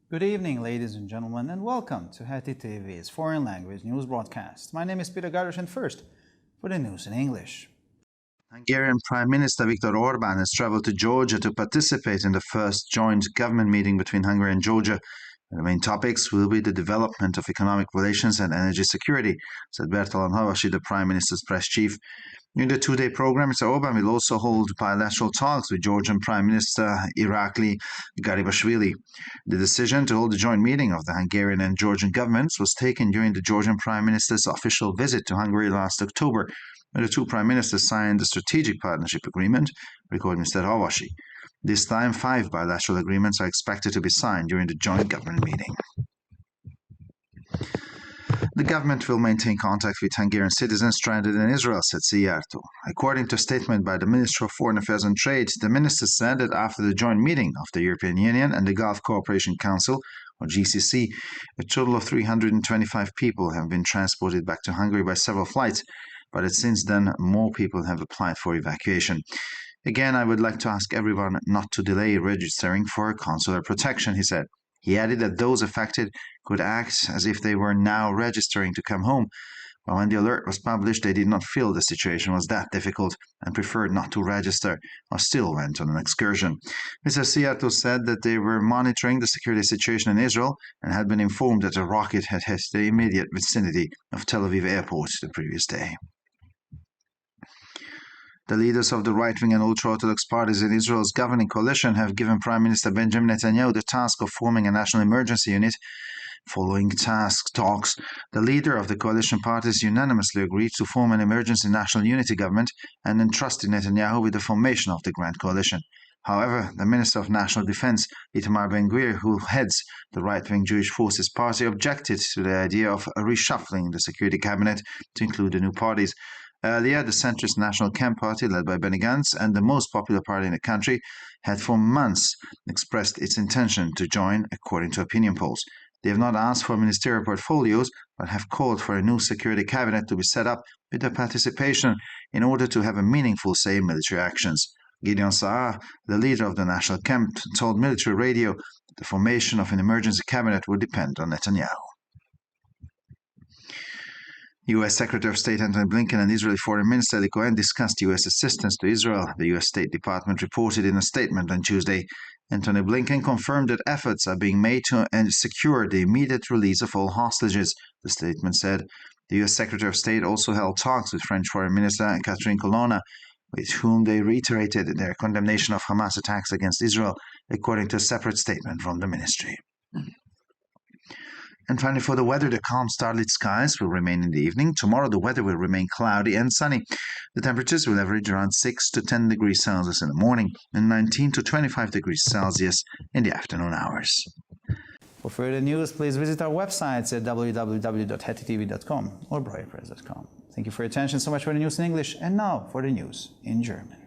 Good evening, ladies and gentlemen, and welcome to Heti TV's foreign language news broadcast. My name is Peter Gardosh, and first, for the news in English. Hungarian Prime Minister Viktor Orbán has traveled to Georgia to participate in the first joint government meeting between Hungary and Georgia. The main topics will be the development of economic relations and energy security, said Bertalan Havashi, the Prime Minister's press chief. During the two-day program, Mr. Orbán will also hold bilateral talks with Georgian Prime Minister Irakli Garibashvili. The decision to hold a joint meeting of the Hungarian and Georgian governments was taken during the Georgian Prime Minister's official visit to Hungary last October, when the two prime ministers signed a strategic partnership agreement, recorded Mr. Havashi. This time, 5 bilateral agreements are expected to be signed during the joint government meeting. The government will maintain contact with Hungarian citizens stranded in Israel, said Szijjártó. According to a statement by the Minister of Foreign Affairs and Trade, the minister said that after the joint meeting of the European Union and the Gulf Cooperation Council, or GCC, a total of 325 people have been transported back to Hungary by several flights, but that since then more people have applied for evacuation. Again, I would like to ask everyone not to delay registering for consular protection, he said. He added that those affected could act as if they were now registering to come home, but when the alert was published, they did not feel the situation was that difficult and preferred not to register, or still went on an excursion. Mr. Szijjártó said that they were monitoring the security situation in Israel and had been informed that a rocket had hit the immediate vicinity of Tel Aviv airport the previous day. The leaders of the right-wing and ultra-Orthodox parties in Israel's governing coalition have given Prime Minister Benjamin Netanyahu the task of forming a national emergency unit. Following talks, the leader of the coalition parties unanimously agreed to form an emergency national unity government and entrusted Netanyahu with the formation of the Grand Coalition. However, the Minister of National Defense, Itamar Ben-Gvir, who heads the right-wing Jewish Forces Party, objected to the idea of reshuffling the security cabinet to include the new parties. Earlier, the centrist National Camp Party, led by Benny Gantz, and the most popular party in the country, had for months expressed its intention to join, according to opinion polls. They have not asked for ministerial portfolios, but have called for a new security cabinet to be set up with their participation in order to have a meaningful say in military actions. Gideon Saar, the leader of the National Camp, told military radio that the formation of an emergency cabinet would depend on Netanyahu. U.S. Secretary of State Antony Blinken and Israeli Foreign Minister Eli Cohen discussed U.S. assistance to Israel, the U.S. State Department reported in a statement on Tuesday. Antony Blinken confirmed that efforts are being made to secure the immediate release of all hostages, the statement said. The U.S. Secretary of State also held talks with French Foreign Minister Catherine Colonna, with whom they reiterated their condemnation of Hamas attacks against Israel, according to a separate statement from the ministry. And finally, for the weather, the calm starlit skies will remain in the evening. Tomorrow, the weather will remain cloudy and sunny. The temperatures will average around 6 to 10 degrees Celsius in the morning and 19 to 25 degrees Celsius in the afternoon hours. For further news, please visit our websites at www.hetitv.com or breuerpress.com. Thank you for your attention. So much for the news in English. And now for the news in German.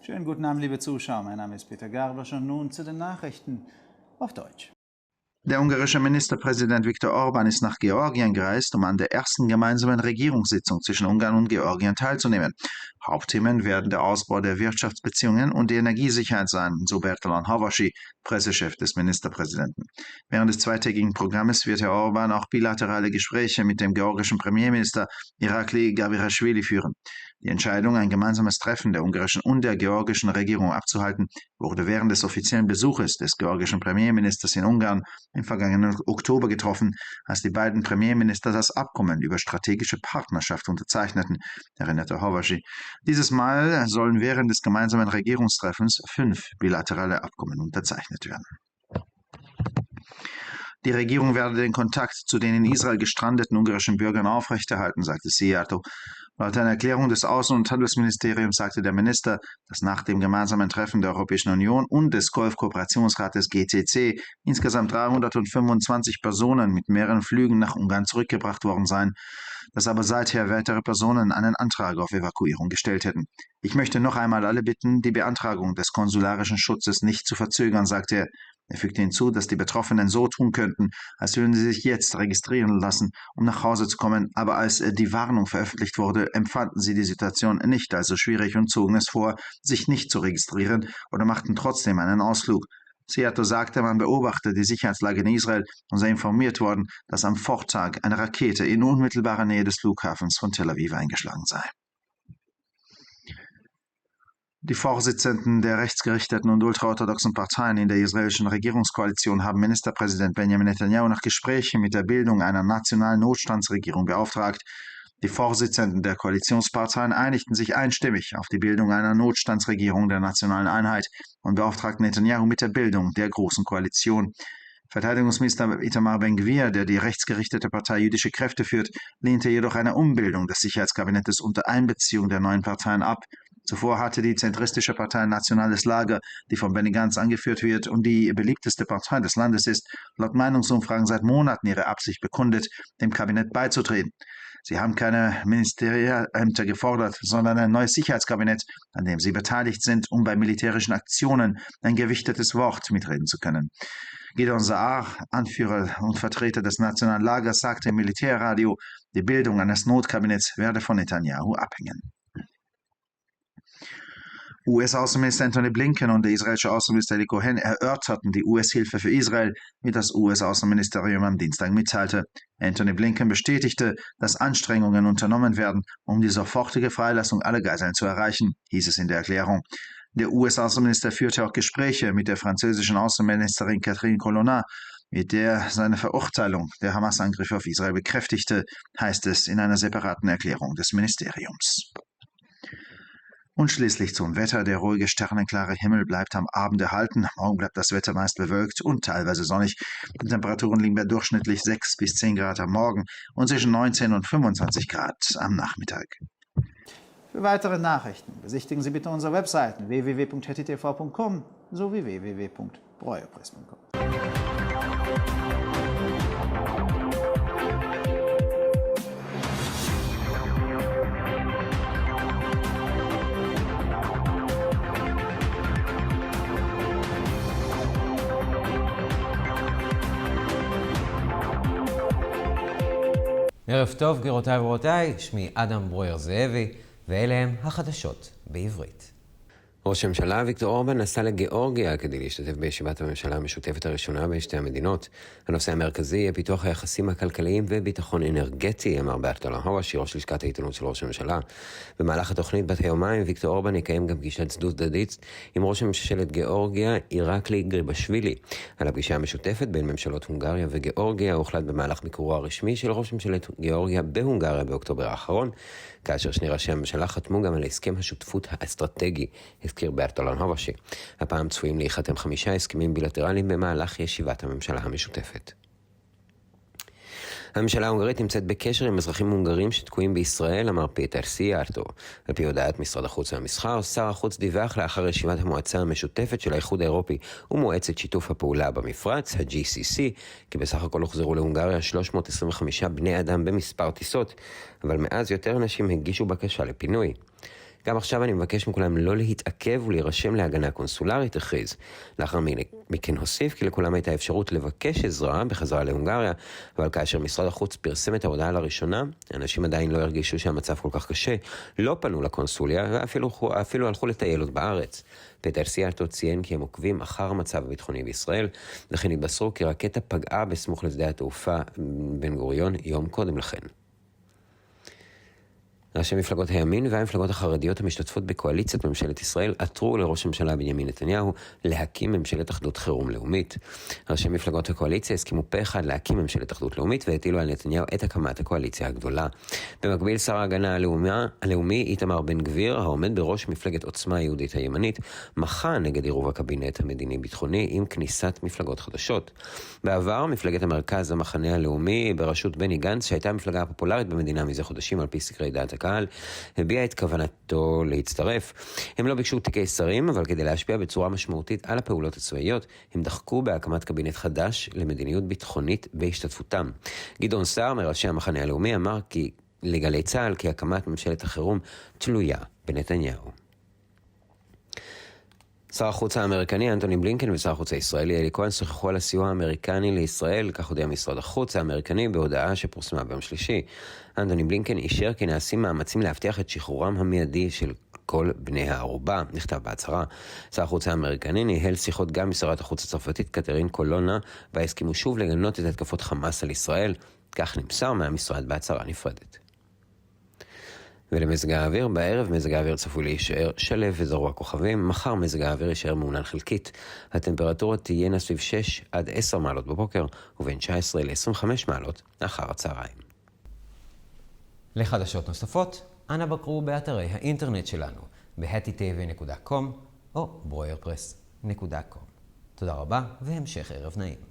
Schönen guten Abend, liebe Zuschauer. Mein Name ist Peter Gardosh und nun zu den Nachrichten auf Deutsch. Der ungarische Ministerpräsident Viktor Orbán ist nach Georgien gereist, um an der ersten gemeinsamen Regierungssitzung zwischen Ungarn und Georgien teilzunehmen. Hauptthemen werden der Ausbau der Wirtschaftsbeziehungen und die Energiesicherheit sein, so Bertalan Havashi, Pressechef des Ministerpräsidenten. Während des zweitägigen Programmes wird Herr Orbán auch bilaterale Gespräche mit dem georgischen Premierminister Irakli Garibashvili führen. Die Entscheidung, ein gemeinsames Treffen der ungarischen und der georgischen Regierung abzuhalten, wurde während des offiziellen Besuches des georgischen Premierministers in Ungarn im vergangenen Oktober getroffen, als die beiden Premierminister das Abkommen über strategische Partnerschaft unterzeichneten, erinnerte Havashi. Dieses Mal sollen während des gemeinsamen Regierungstreffens 5 bilaterale Abkommen unterzeichnet werden. Die Regierung werde den Kontakt zu den in Israel gestrandeten ungarischen Bürgern aufrechterhalten, sagte Szijjártó. Laut einer Erklärung des Außen- und Handelsministeriums sagte der Minister, dass nach dem gemeinsamen Treffen der Europäischen Union und des Golfkooperationsrates GCC insgesamt 325 Personen mit mehreren Flügen nach Ungarn zurückgebracht worden seien, dass aber seither weitere Personen einen Antrag auf Evakuierung gestellt hätten. Ich möchte noch einmal alle bitten, die Beantragung des konsularischen Schutzes nicht zu verzögern, sagte er. Er fügte hinzu, dass die Betroffenen so tun könnten, als würden sie sich jetzt registrieren lassen, um nach Hause zu kommen, aber als die Warnung veröffentlicht wurde, empfanden sie die Situation nicht als so schwierig und zogen es vor, sich nicht zu registrieren oder machten trotzdem einen Ausflug. Seattle sagte, man beobachte die Sicherheitslage in Israel und sei informiert worden, dass am Vortag eine Rakete in unmittelbarer Nähe des Flughafens von Tel Aviv eingeschlagen sei. Die Vorsitzenden der rechtsgerichteten und ultraorthodoxen Parteien in der israelischen Regierungskoalition haben Ministerpräsident Benjamin Netanyahu nach Gesprächen mit der Bildung einer nationalen Notstandsregierung beauftragt. Die Vorsitzenden der Koalitionsparteien einigten sich einstimmig auf die Bildung einer Notstandsregierung der nationalen Einheit und beauftragten Netanyahu mit der Bildung der Großen Koalition. Verteidigungsminister Itamar Ben-Gvir, der die rechtsgerichtete Partei Jüdische Kräfte führt, lehnte jedoch eine Umbildung des Sicherheitskabinetts unter Einbeziehung der neuen Parteien ab. Zuvor hatte die zentristische Partei Nationales Lager, die von Benny Gantz angeführt wird und die beliebteste Partei des Landes ist, laut Meinungsumfragen seit Monaten ihre Absicht bekundet, dem Kabinett beizutreten. Sie haben keine Ministerialämter gefordert, sondern ein neues Sicherheitskabinett, an dem sie beteiligt sind, um bei militärischen Aktionen ein gewichtetes Wort mitreden zu können. Gideon Saar, Anführer und Vertreter des Nationalen Lagers, sagte im Militärradio, die Bildung eines Notkabinetts werde von Netanyahu abhängen. US-Außenminister Antony Blinken und der israelische Außenminister Eli Cohen erörterten die US-Hilfe für Israel, wie das US-Außenministerium am Dienstag mitteilte. Antony Blinken bestätigte, dass Anstrengungen unternommen werden, um die sofortige Freilassung aller Geiseln zu erreichen, hieß es in der Erklärung. Der US-Außenminister führte auch Gespräche mit der französischen Außenministerin Catherine Colonna, mit der seine Verurteilung der Hamas-Angriffe auf Israel bekräftigte, heißt es in einer separaten Erklärung des Ministeriums. Und schließlich zum Wetter. Der ruhige, sternenklare Himmel bleibt am Abend erhalten. Morgen bleibt das Wetter meist bewölkt und teilweise sonnig. Die Temperaturen liegen bei durchschnittlich 6 bis 10 Grad am Morgen und zwischen 19 und 25 Grad am Nachmittag. Für weitere Nachrichten besichtigen Sie bitte unsere Webseiten www.hettitv.com sowie www.breuerpress.com. ערב טוב, גבירותיי ורבותיי, שמי אדם ברויר זאבי, ואלה הם החדשות בעברית. ראש הממשלה ויקטור אורבן נסע לגיאורגיה כדי להשתתף בישיבת הממשלה המשותפת הראשונה בין שתי המדינות. הנושא המרכזי יהיה פיתוח היחסים הכלכליים וביטחון אנרגטי, אמר בעטלן הוואשי, ראש לשכת העיתונות של ראש הממשלה. במהלך התוכנית בת היומיים, ויקטור אורבן יקיים גם פגישת דו-צדדית עם ראש ממשלת גיאורגיה, אירקלי גריבשווילי. על הפגישה המשותפת בין ממשלות הונגריה וגיאורגיה הוחלט במהלך ביקורו הרשמי של ראש ממשלת גיאורגיה בהונגריה באוקטובר האחרון, כאשר שני ראשי הממשלה חתמו גם על הסכם השותפות האסטרטגי, הזכיר בעטלן הוואשי. הפעם צפויים להיחתם 5 הסכמים בילטרליים במהלך ישיבת הממשלה המשותפת. הממשלה ההונגרית נמצאת בקשר עם אזרחים הונגרים שתקועים בישראל, אמר פיטר סיארטו. על פי הודעת משרד החוץ והמסחר, שר החוץ דיווח לאחר ישיבת המועצה המשותפת של האיחוד האירופי ומועצת שיתוף הפעולה במפרץ, ה-GCC, כי בסך הכל הוחזרו להונגריה 325 בני אדם במספר טיסות, אבל מאז יותר אנשים הגישו בקשה לפינוי. גם עכשיו אני מבקש מכולם לא להתעכב ולהירשם להגנה קונסולרית, הכריז. לאחר מכן הוסיף כי לכולם הייתה אפשרות לבקש עזרה בחזרה להונגריה, אבל כאשר משרד החוץ פרסם את ההודעה לראשונה, אנשים עדיין לא הרגישו שהמצב כל כך קשה, לא פנו לקונסוליה ואפילו הלכו לטייל עוד בארץ. פיטר סיארטו ציין כי הם עוקבים אחר המצב הביטחוני בישראל, לכן התבשרו כי רקטה פגעה בסמוך לשדה התעופה בן גוריון יום קודם לכן. ראשי מפלגות הימין והמפלגות החרדיות המשתתפות בקואליציית ממשלת ישראל עתרו לראש הממשלה בנימין נתניהו להקים ממשלת אחדות חירום לאומית. ראשי מפלגות הקואליציה הסכימו פה אחד להקים ממשלת אחדות לאומית והטילו על נתניהו את הקמת הקואליציה הגדולה. במקביל שר ההגנה הלאומי איתמר בן גביר, העומד בראש מפלגת עוצמה יהודית הימנית, מחה נגד עירוב הקבינט המדיני-ביטחוני עם כניסת מפלגות חדשות. בעבר מפלגת המרכז המחנה הלאומי בראשות בני גנץ, שהייתה המפלגה הפופולרית במדינה מזה חודשים על פי סקרי דעת הקהל, הביע את כוונתו להצטרף. הם לא ביקשו תיקי שרים, אבל כדי להשפיע בצורה משמעותית על הפעולות הצבאיות, הם דחקו בהקמת קבינט חדש למדיניות ביטחונית בהשתתפותם. גדעון סער, מראשי המחנה הלאומי, אמר לגלי צה"ל כי הקמת ממשלת החירום תלויה בנתניהו. שר החוץ האמריקני אנטוני בלינקן ושר החוץ הישראלי אלי כהן שוחחו על הסיוע האמריקני לישראל, כך הודיע משרד החוץ האמריקני בהודעה שפורסמה ביום שלישי. אנטוני בלינקן אישר כי נעשים מאמצים להבטיח את שחרורם המיידי של כל בני הערובה, נכתב בהצהרה. שר החוץ האמריקני ניהל שיחות גם משרת החוץ הצרפתית קטרין קולונה, והסכימו שוב לגנות את התקפות חמאס על ישראל, כך נמסר מהמשרד בהצהרה נפרדת. ולמזג האוויר, בערב מזג האוויר צפוי להישאר שלב וזרוע כוכבים, מחר מזג האוויר יישאר מעונן חלקית, הטמפרטורות תהיינה סביב 6 עד 10 מעלות בבוקר, ובין 19 ל-25 מעלות אחר הצהריים. לחדשות נוספות, אנא בקרו באתרי האינטרנט שלנו, ב-hattitv.com או broyerpress.com. תודה רבה והמשך ערב נעים.